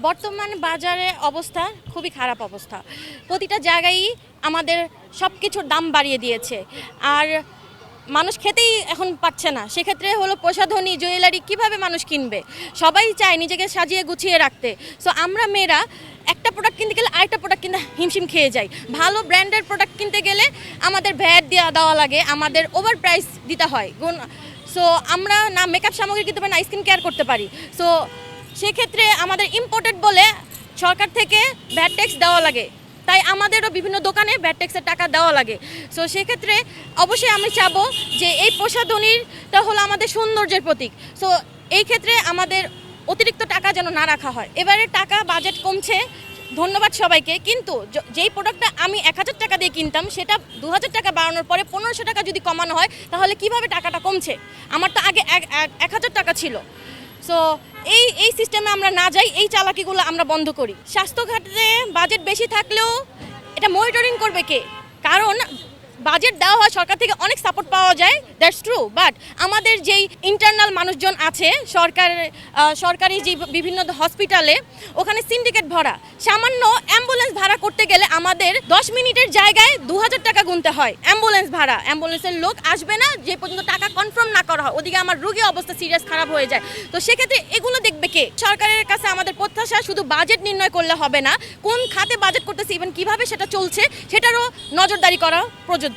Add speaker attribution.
Speaker 1: বর্তমান বাজারে অবস্থা খুবই খারাপ অবস্থা। প্রতিটা জায়গায়ই আমাদের সব কিছুর দাম বাড়িয়ে দিয়েছে, আর মানুষ খেতেই এখন পাচ্ছে না। সেক্ষেত্রে হলো প্রসাধনী জুয়েলারি কিভাবে মানুষ কিনবে? সবাই চায় নিজেকে সাজিয়ে গুছিয়ে রাখতে। সো আমরা মেয়েরা একটা প্রোডাক্ট কিনতে গেলে আরেকটা প্রোডাক্ট কিনতে হিমশিম খেয়ে যাই। ভালো ব্র্যান্ডের প্রোডাক্ট কিনতে গেলে আমাদের ভ্যাট দেওয়া লাগে, আমাদের ওভার প্রাইস দিতে হয়। সো আমরা না মেকআপ সামগ্রী কিনতে পারি, না স্কিন কেয়ার করতে পারি। সো সেক্ষেত্রে আমাদের ইম্পোর্টেড বলে সরকার থেকে ভ্যাট ট্যাক্স দেওয়া লাগে, তাই আমাদেরও বিভিন্ন দোকানে ভ্যাট ট্যাক্সের টাকা দেওয়া লাগে। সো সেক্ষেত্রে অবশ্যই আমি চাবো যে এই প্রসাধনীটা হলো আমাদের সৌন্দর্যের প্রতীক। সো এই ক্ষেত্রে আমাদের অতিরিক্ত টাকা যেন না রাখা হয়। এবারে টাকা বাজেট কমছে, ধন্যবাদ সবাইকে। কিন্তু যেই প্রোডাক্টটা আমি 1000 টাকা দিয়ে কিনতাম সেটা 2000 টাকা বাড়ানোর পরে 1500 টাকা যদি কমানো হয়, তাহলে কিভাবে টাকাটা কমছে? আমার তো আগে 1000 টাকা ছিল। সো এই সিস্টেমে আমরা না যাই, এই চালাকিগুলো আমরা বন্ধ করি। স্বাস্থ্য খাতে বাজেট বেশি থাকলেও এটা মনিটরিং করবে কে? কারণ বাজেট দেওয়া হয় সরকার থেকে, অনেক সাপোর্ট পাওয়া যায়, দ্যাটস ট্রু। বাট আমাদের যেই ইন্টারনাল মানুষজন আছে সরকারি যে বিভিন্ন হসপিটালে, ওখানে সিন্ডিকেট ভরা। সামান্য অ্যাম্বুলেন্স ভাড়া করতে গেলে আমাদের 10 মিনিটের জায়গায় 2000 টাকা গুনতে হয় অ্যাম্বুলেন্স ভাড়া। অ্যাম্বুলেন্সের লোক আসবে না যে পর্যন্ত টাকা কনফার্ম না করা হয়। ওদিকে আমার রোগী অবস্থা সিরিয়াস খারাপ হয়ে যায়। তো সেক্ষেত্রে এগুলো দেখবে কে? সরকারের কাছে আমাদের প্রত্যাশা শুধু বাজেট নির্ণয় করলে হবে না, কোন খাতে বাজেট করতেছে, ইভেন কিভাবে সেটা চলছে সেটারও নজরদারি করা প্রযোজ্য।